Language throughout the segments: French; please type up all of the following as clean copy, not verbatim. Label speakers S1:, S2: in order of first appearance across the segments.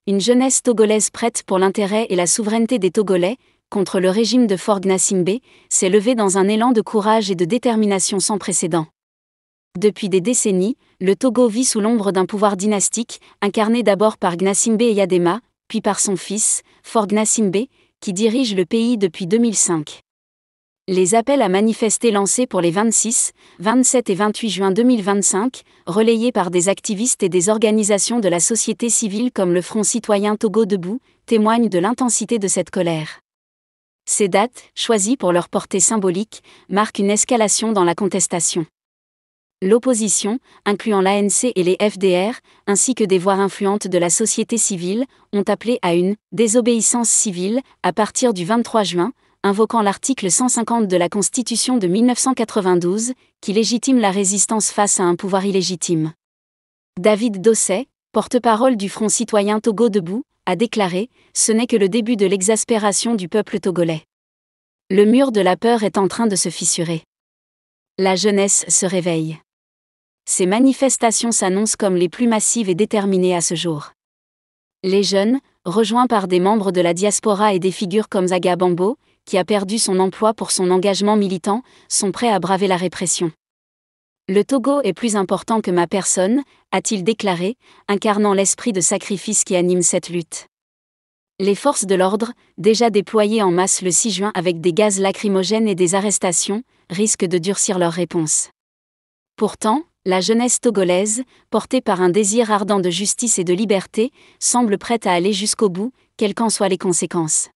S1: une jeunesse togolaise prête pour l'intérêt et la souveraineté des Togolais, contre le régime de Faure Gnassingbé, s'est levée dans un élan de courage et de détermination sans précédent. Depuis des décennies, le Togo vit sous l'ombre d'un pouvoir dynastique, incarné d'abord par Gnassingbé Eyadema, puis par son fils, Faure Gnassingbé, qui dirige le pays depuis 2005. Les appels à manifester lancés pour les 26, 27 et 28 juin 2025, relayés par des activistes et des organisations de la société civile comme le Front citoyen Togo Debout, témoignent de l'intensité de cette colère. Ces dates, choisies pour leur portée symbolique, marquent une escalation dans la contestation. L'opposition, incluant l'ANC et les FDR, ainsi que des voix influentes de la société civile, ont appelé à une « désobéissance civile » à partir du 23 juin, invoquant l'article 150 de la Constitution de 1992, qui légitime la résistance face à un pouvoir illégitime. David Dosset, porte-parole du Front citoyen Togo Debout, a déclaré « Ce n'est que le début de l'exaspération du peuple togolais. Le mur de la peur est en train de se fissurer. La jeunesse se réveille. » Ces manifestations s'annoncent comme les plus massives et déterminées à ce jour. Les jeunes, rejoints par des membres de la diaspora et des figures comme Zaga Bambo, qui a perdu son emploi pour son engagement militant, sont prêts à braver la répression. Le Togo est plus important que ma personne, a-t-il déclaré, incarnant l'esprit de sacrifice qui anime cette lutte. Les forces de l'ordre, déjà déployées en masse le 6 juin avec des gaz lacrymogènes et des arrestations, risquent de durcir leur réponse. Pourtant, la jeunesse togolaise, portée par un désir ardent de justice et de liberté, semble prête à aller jusqu'au bout, quelles qu'en soient les conséquences.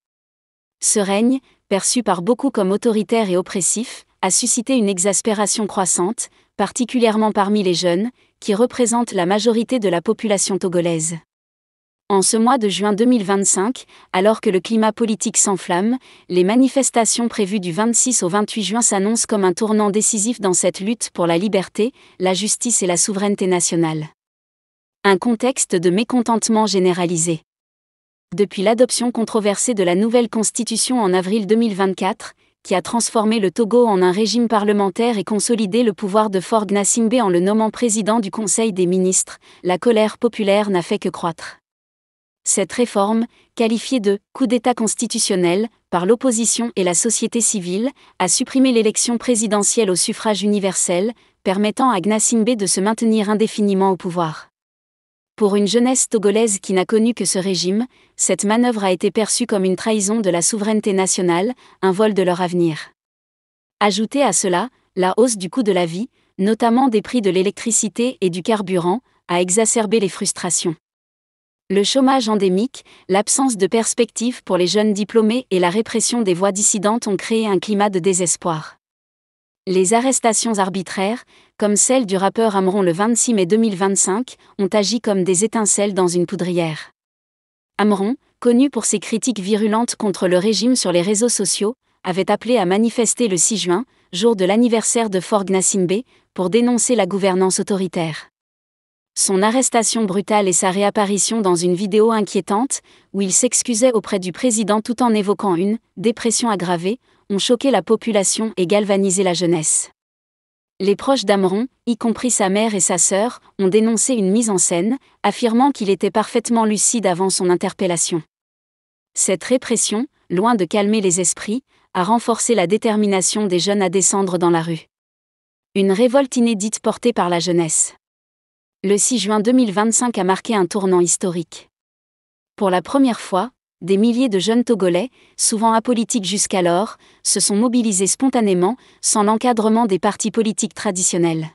S1: Ce règne, perçu par beaucoup comme autoritaire et oppressif, a suscité une exaspération croissante, particulièrement parmi les jeunes, qui représentent la majorité de la population togolaise. En ce mois de juin 2025, alors que le climat politique s'enflamme, les manifestations prévues du 26 au 28 juin s'annoncent comme un tournant décisif dans cette lutte pour la liberté, la justice et la souveraineté nationale. Un contexte de mécontentement généralisé. Depuis l'adoption controversée de la nouvelle constitution en avril 2024, qui a transformé le Togo en un régime parlementaire et consolidé le pouvoir de Faure Gnassingbé en le nommant président du Conseil des ministres, la colère populaire n'a fait que croître. Cette réforme, qualifiée de « coup d'État constitutionnel » par l'opposition et la société civile, a supprimé l'élection présidentielle au suffrage universel, permettant à Gnassingbé de se maintenir indéfiniment au pouvoir. Pour une jeunesse togolaise qui n'a connu que ce régime, cette manœuvre a été perçue comme une trahison de la souveraineté nationale, un vol de leur avenir. Ajoutez à cela, la hausse du coût de la vie, notamment des prix de l'électricité et du carburant, a exacerbé les frustrations. Le chômage endémique, l'absence de perspectives pour les jeunes diplômés et la répression des voix dissidentes ont créé un climat de désespoir. Les arrestations arbitraires, comme celle du rappeur Amron le 26 mai 2025, ont agi comme des étincelles dans une poudrière. Amron, connu pour ses critiques virulentes contre le régime sur les réseaux sociaux, avait appelé à manifester le 6 juin, jour de l'anniversaire de Faure Gnassingbé, pour dénoncer la gouvernance autoritaire. Son arrestation brutale et sa réapparition dans une vidéo inquiétante, où il s'excusait auprès du président tout en évoquant une « dépression aggravée », ont choqué la population et galvanisé la jeunesse. Les proches d'Amron, y compris sa mère et sa sœur, ont dénoncé une mise en scène, affirmant qu'il était parfaitement lucide avant son interpellation. Cette répression, loin de calmer les esprits, a renforcé la détermination des jeunes à descendre dans la rue. Une révolte inédite portée par la jeunesse. Le 6 juin 2025 a marqué un tournant historique. Pour la première fois, des milliers de jeunes Togolais, souvent apolitiques jusqu'alors, se sont mobilisés spontanément, sans l'encadrement des partis politiques traditionnels.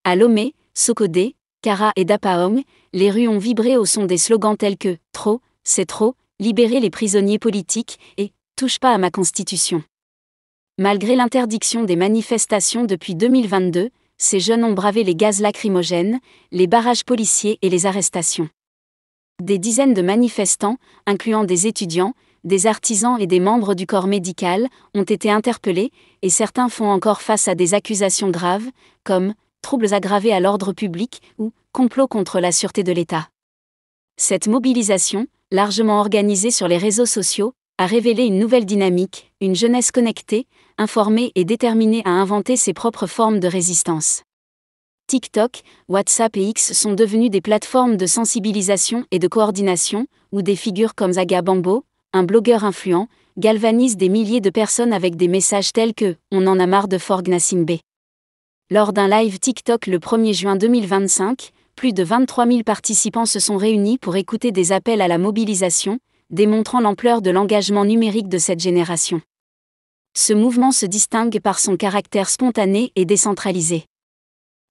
S1: À Lomé, Sokodé, Kara et Dapaong, les rues ont vibré au son des slogans tels que « Trop, c'est trop »,« Libérez les prisonniers politiques » et « Touche pas à ma constitution ». Malgré l'interdiction des manifestations depuis 2022, ces jeunes ont bravé les gaz lacrymogènes, les barrages policiers et les arrestations. Des dizaines de manifestants, incluant des étudiants, des artisans et des membres du corps médical, ont été interpellés, et certains font encore face à des accusations graves, comme « troubles aggravés à l'ordre public » ou « complot contre la sûreté de l'État ». Cette mobilisation, largement organisée sur les réseaux sociaux, a révélé une nouvelle dynamique, une jeunesse connectée, informée et déterminée à inventer ses propres formes de résistance. TikTok, WhatsApp et X sont devenus des plateformes de sensibilisation et de coordination, où des figures comme Aga Bambo, un blogueur influent, galvanisent des milliers de personnes avec des messages tels que « On en a marre de Forg Nassimbe ». Lors d'un live TikTok le 1er juin 2025, plus de 23 000 participants se sont réunis pour écouter des appels à la mobilisation, démontrant l'ampleur de l'engagement numérique de cette génération. Ce mouvement se distingue par son caractère spontané et décentralisé.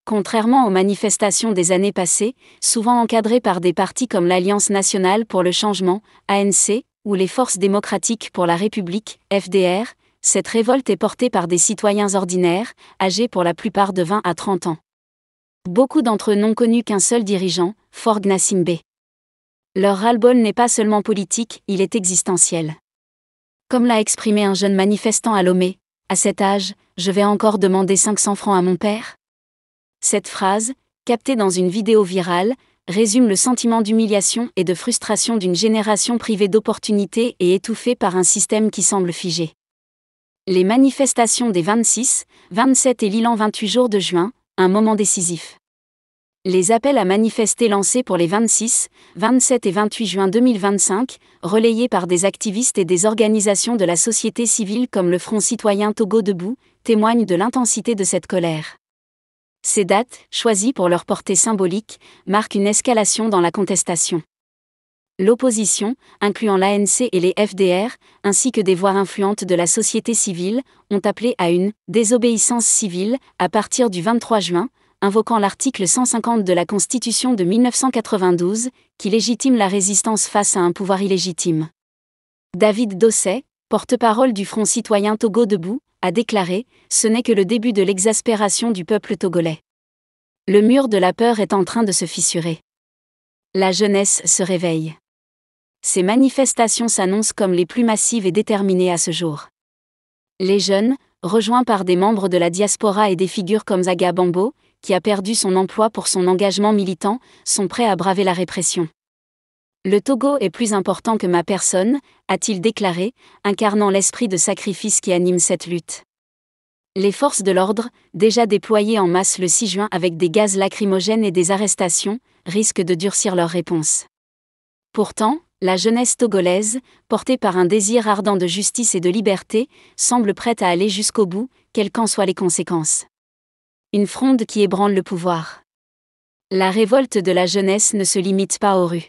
S1: Contrairement aux manifestations des années passées, souvent encadrées par des partis comme l'Alliance nationale pour le changement, ANC, ou les Forces démocratiques pour la République, FDR, cette révolte est portée par des citoyens ordinaires, âgés pour la plupart de 20 à 30 ans. Beaucoup d'entre eux n'ont connu qu'un seul dirigeant, Forg Nassimbe. Leur ras-le-bol n'est pas seulement politique, il est existentiel. Comme l'a exprimé un jeune manifestant à Lomé, « À cet âge, je vais encore demander 500 francs à mon père ?» Cette phrase, captée dans une vidéo virale, résume le sentiment d'humiliation et de frustration d'une génération privée d'opportunités et étouffée par un système qui semble figé. Les manifestations des 26, 27 et Lilan 28 jours de juin, un moment décisif. Les appels à manifester lancés pour les 26, 27 et 28 juin 2025, relayés par des activistes et des organisations de la société civile comme le Front citoyen Togo Debout, témoignent de l'intensité de cette colère. Ces dates, choisies pour leur portée symbolique, marquent une escalation dans la contestation. L'opposition, incluant l'ANC et les FDR, ainsi que des voix influentes de la société civile, ont appelé à une « désobéissance civile » à partir du 23 juin, invoquant l'article 150 de la Constitution de 1992, qui légitime la résistance face à un pouvoir illégitime. David Dosset, porte-parole du Front citoyen Togo Debout, a déclaré « Ce n'est que le début de l'exaspération du peuple togolais. Le mur de la peur est en train de se fissurer. La jeunesse se réveille. » Ces manifestations s'annoncent comme les plus massives et déterminées à ce jour. Les jeunes, rejoints par des membres de la diaspora et des figures comme Aga Bambo, qui a perdu son emploi pour son engagement militant, sont prêts à braver la répression. Le Togo est plus important que ma personne, a-t-il déclaré, incarnant l'esprit de sacrifice qui anime cette lutte. Les forces de l'ordre, déjà déployées en masse le 6 juin avec des gaz lacrymogènes et des arrestations, risquent de durcir leur réponse. Pourtant, la jeunesse togolaise, portée par un désir ardent de justice et de liberté, semble prête à aller jusqu'au bout, quelles qu'en soient les conséquences. Une fronde qui ébranle le pouvoir. La révolte de la jeunesse ne se limite pas aux rues.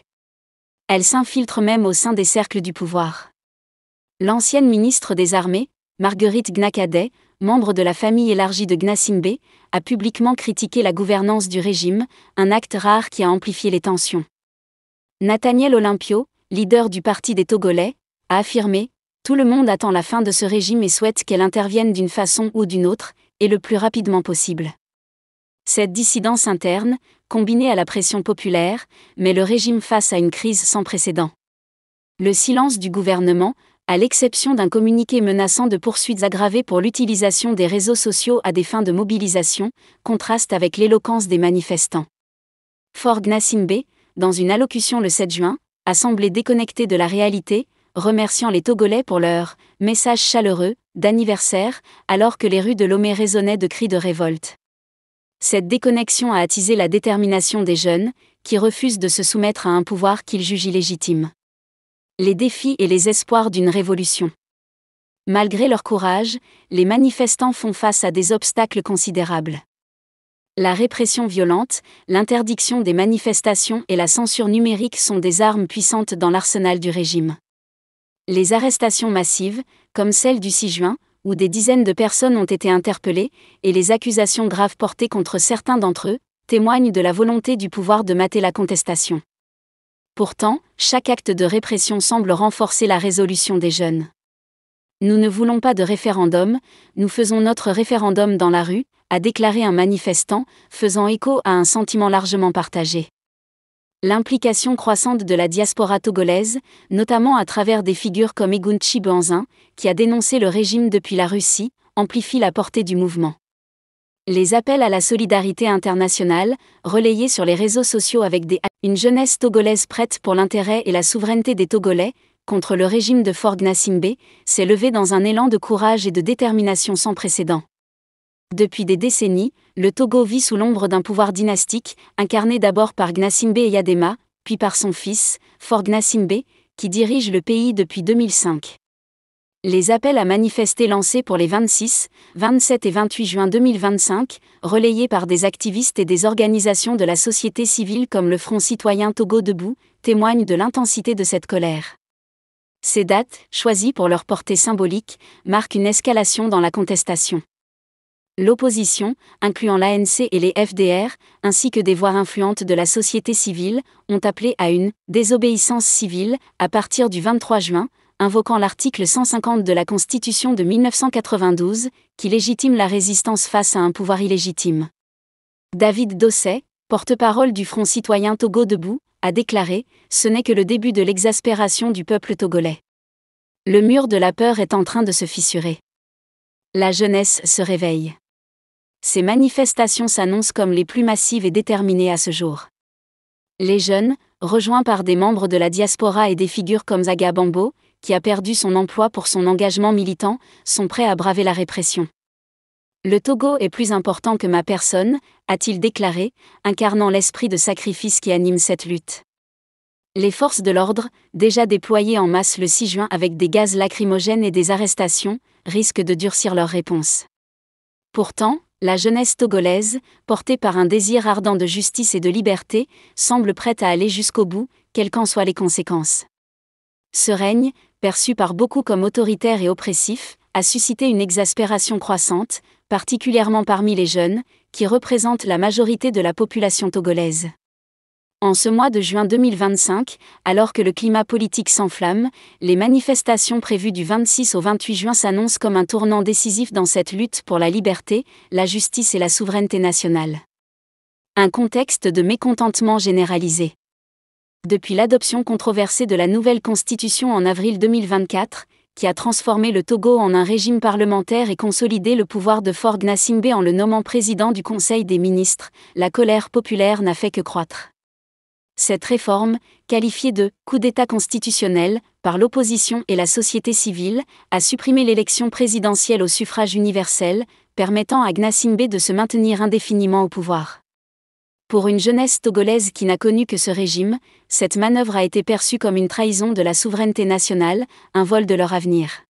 S1: Elle s'infiltre même au sein des cercles du pouvoir. L'ancienne ministre des Armées, Marguerite Gnakadé, membre de la famille élargie de Gnassingbé, a publiquement critiqué la gouvernance du régime, un acte rare qui a amplifié les tensions. Nathaniel Olympio, leader du Parti des Togolais, a affirmé « Tout le monde attend la fin de ce régime et souhaite qu'elle intervienne d'une façon ou d'une autre, et le plus rapidement possible. » Cette dissidence interne, combinée à la pression populaire, met le régime face à une crise sans précédent. Le silence du gouvernement, à l'exception d'un communiqué menaçant de poursuites aggravées pour l'utilisation des réseaux sociaux à des fins de mobilisation, contraste avec l'éloquence des manifestants. Forg Nassimbe, dans une allocution le 7 juin, a semblé déconnecté de la réalité, remerciant les Togolais pour leur « message chaleureux » d'anniversaire, alors que les rues de Lomé résonnaient de cris de révolte. Cette déconnexion a attisé la détermination des jeunes, qui refusent de se soumettre à un pouvoir qu'ils jugent illégitime. Les défis et les espoirs d'une révolution. Malgré leur courage, les manifestants font face à des obstacles considérables. La répression violente, l'interdiction des manifestations et la censure numérique sont des armes puissantes dans l'arsenal du régime. Les arrestations massives, comme celle du 6 juin, où des dizaines de personnes ont été interpellées, et les accusations graves portées contre certains d'entre eux, témoignent de la volonté du pouvoir de mater la contestation. Pourtant, chaque acte de répression semble renforcer la résolution des jeunes. Nous ne voulons pas de référendum, nous faisons notre référendum dans la rue, a déclaré un manifestant, faisant écho à un sentiment largement partagé. L'implication croissante de la diaspora togolaise, notamment à travers des figures comme Egunchi Banzin, qui a dénoncé le régime depuis la Russie, amplifie la portée du mouvement. Les appels à la solidarité internationale, relayés sur les réseaux sociaux avec une jeunesse togolaise prête pour l'intérêt et la souveraineté des Togolais, contre le régime de Forg Nassimbe, s'est levée dans un élan de courage et de détermination sans précédent. Depuis des décennies, le Togo vit sous l'ombre d'un pouvoir dynastique, incarné d'abord par Gnassingbé Eyadema, puis par son fils, Faure Gnassingbé, qui dirige le pays depuis 2005. Les appels à manifester lancés pour les 26, 27 et 28 juin 2025, relayés par des activistes et des organisations de la société civile comme le Front citoyen Togo Debout, témoignent de l'intensité de cette colère. Ces dates, choisies pour leur portée symbolique, marquent une escalation dans la contestation. L'opposition, incluant l'ANC et les FDR, ainsi que des voix influentes de la société civile, ont appelé à une « désobéissance civile » à partir du 23 juin, invoquant l'article 150 de la Constitution de 1992, qui légitime la résistance face à un pouvoir illégitime. David Dosset, porte-parole du Front citoyen Togo Debout, a déclaré « Ce n'est que le début de l'exaspération du peuple togolais. Le mur de la peur est en train de se fissurer. La jeunesse se réveille. Ces manifestations s'annoncent comme les plus massives et déterminées à ce jour. Les jeunes, rejoints par des membres de la diaspora et des figures comme Zaga Bambo, qui a perdu son emploi pour son engagement militant, sont prêts à braver la répression. Le Togo est plus important que ma personne, a-t-il déclaré, incarnant l'esprit de sacrifice qui anime cette lutte. Les forces de l'ordre, déjà déployées en masse le 6 juin avec des gaz lacrymogènes et des arrestations, risquent de durcir leur réponse. Pourtant, la jeunesse togolaise, portée par un désir ardent de justice et de liberté, semble prête à aller jusqu'au bout, quelles qu'en soient les conséquences. Ce règne, perçu par beaucoup comme autoritaire et oppressif, a suscité une exaspération croissante, particulièrement parmi les jeunes, qui représentent la majorité de la population togolaise. En ce mois de juin 2025, alors que le climat politique s'enflamme, les manifestations prévues du 26 au 28 juin s'annoncent comme un tournant décisif dans cette lutte pour la liberté, la justice et la souveraineté nationale. Un contexte de mécontentement généralisé. Depuis l'adoption controversée de la nouvelle constitution en avril 2024, qui a transformé le Togo en un régime parlementaire et consolidé le pouvoir de Faure Gnassingbé en le nommant président du Conseil des ministres, la colère populaire n'a fait que croître. Cette réforme, qualifiée de « coup d'État constitutionnel » par l'opposition et la société civile, a supprimé l'élection présidentielle au suffrage universel, permettant à Gnassingbé de se maintenir indéfiniment au pouvoir. Pour une jeunesse togolaise qui n'a connu que ce régime, cette manœuvre a été perçue comme une trahison de la souveraineté nationale, un vol de leur avenir.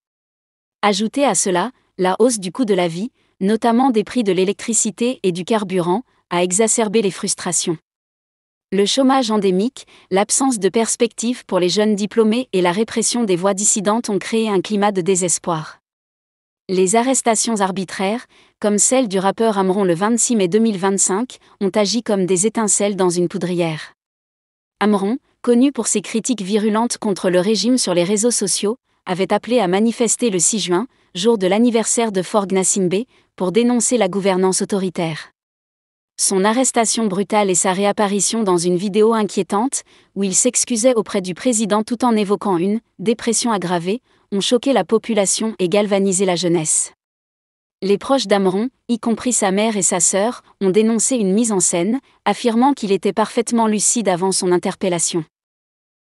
S1: Ajoutez à cela, la hausse du coût de la vie, notamment des prix de l'électricité et du carburant, a exacerbé les frustrations. Le chômage endémique, l'absence de perspectives pour les jeunes diplômés et la répression des voix dissidentes ont créé un climat de désespoir. Les arrestations arbitraires, comme celle du rappeur Amron le 26 mai 2025, ont agi comme des étincelles dans une poudrière. Amron, connu pour ses critiques virulentes contre le régime sur les réseaux sociaux, avait appelé à manifester le 6 juin, jour de l'anniversaire de Faure Gnassingbé, pour dénoncer la gouvernance autoritaire. Son arrestation brutale et sa réapparition dans une vidéo inquiétante, où il s'excusait auprès du président tout en évoquant une « dépression aggravée », ont choqué la population et galvanisé la jeunesse. Les proches d'Amron, y compris sa mère et sa sœur, ont dénoncé une mise en scène, affirmant qu'il était parfaitement lucide avant son interpellation.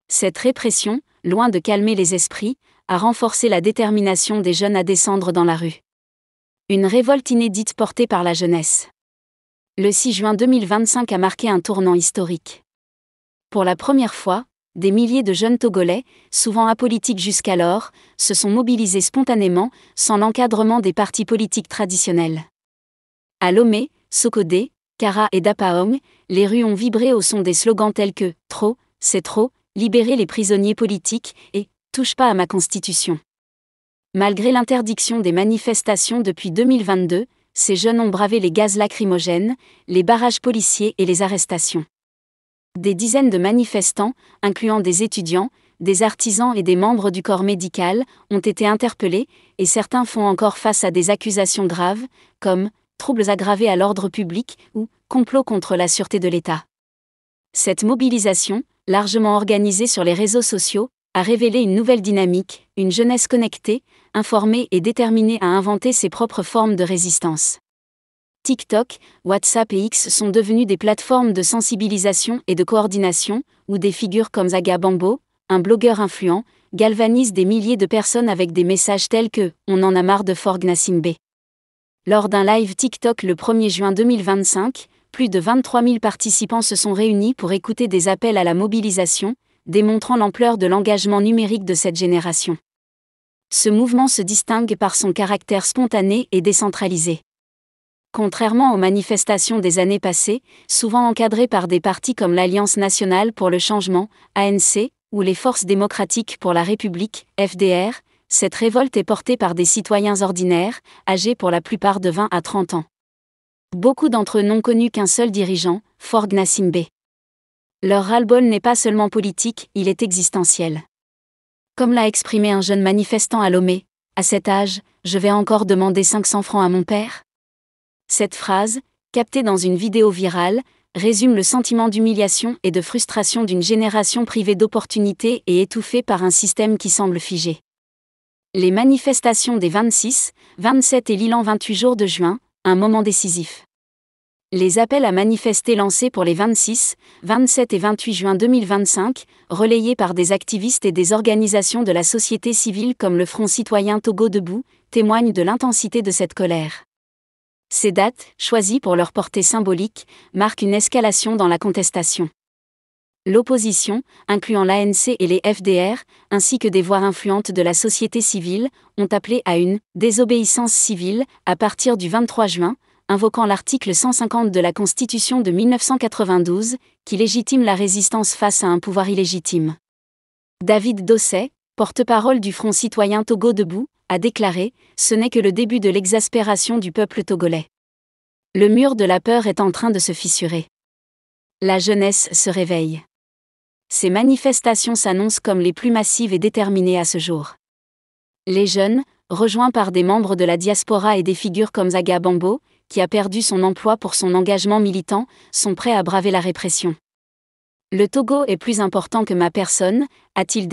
S1: Cette répression, loin de calmer les esprits, a renforcé la détermination des jeunes à descendre dans la rue. Une révolte inédite portée par la jeunesse. Le 6 juin 2025 a marqué un tournant historique. Pour la première fois, des milliers de jeunes Togolais, souvent apolitiques jusqu'alors, se sont mobilisés spontanément, sans l'encadrement des partis politiques traditionnels. À Lomé, Sokodé, Kara et Dapaong, les rues ont vibré au son des slogans tels que « Trop, c'est trop »,« Libérez les prisonniers politiques » et « Touche pas à ma constitution ». Malgré l'interdiction des manifestations depuis 2022, ces jeunes ont bravé les gaz lacrymogènes, les barrages policiers et les arrestations. Des dizaines de manifestants, incluant des étudiants, des artisans et des membres du corps médical, ont été interpellés, et certains font encore face à des accusations graves, comme « troubles aggravés à l'ordre public » ou « complot contre la sûreté de l'État ». Cette mobilisation, largement organisée sur les réseaux sociaux, a révélé une nouvelle dynamique, une jeunesse connectée, informée et déterminée à inventer ses propres formes de résistance. TikTok, WhatsApp et X sont devenus des plateformes de sensibilisation et de coordination, où des figures comme Zaga Bambo, un blogueur influent, galvanisent des milliers de personnes avec des messages tels que « On en a marre de Faure Gnassingbé ». Lors d'un live TikTok le 1er juin 2025, plus de 23 000 participants se sont réunis pour écouter des appels à la mobilisation, démontrant l'ampleur de l'engagement numérique de cette génération. Ce mouvement se distingue par son caractère spontané et décentralisé. Contrairement aux manifestations des années passées, souvent encadrées par des partis comme l'Alliance nationale pour le changement, ANC, ou les Forces démocratiques pour la République, FDR, cette révolte est portée par des citoyens ordinaires, âgés pour la plupart de 20 à 30 ans. Beaucoup d'entre eux n'ont connu qu'un seul dirigeant, Faure Gnassingbé. Leur ras-le-bol n'est pas seulement politique, il est existentiel. Comme l'a exprimé un jeune manifestant à Lomé, « À cet âge, je vais encore demander 500 francs à mon père ?» Cette phrase, captée dans une vidéo virale, résume le sentiment d'humiliation et de frustration d'une génération privée d'opportunités et étouffée par un système qui semble figé. Les manifestations des 26, 27 et Lilan 28 jours de juin, un moment décisif. Les appels à manifester lancés pour les 26, 27 et 28 juin 2025, relayés par des activistes et des organisations de la société civile comme le Front citoyen Togo Debout, témoignent de l'intensité de cette colère. Ces dates, choisies pour leur portée symbolique, marquent une escalation dans la contestation. L'opposition, incluant l'ANC et les FDR, ainsi que des voix influentes de la société civile, ont appelé à une « désobéissance civile » à partir du 23 juin, invoquant l'article 150 de la Constitution de 1992, qui légitime la résistance face à un pouvoir illégitime. David Dosset, porte-parole du Front citoyen Togo Debout, a déclaré « Ce n'est que le début de l'exaspération du peuple togolais. Le mur de la peur est en train de se fissurer. La jeunesse se réveille. » Ces manifestations s'annoncent comme les plus massives et déterminées à ce jour. Les jeunes, rejoints par des membres de la diaspora et des figures comme Zaga Bambo, qui a perdu son emploi pour son engagement militant, sont prêts à braver la répression. « Le Togo est plus important que ma personne », a-t-il déclaré.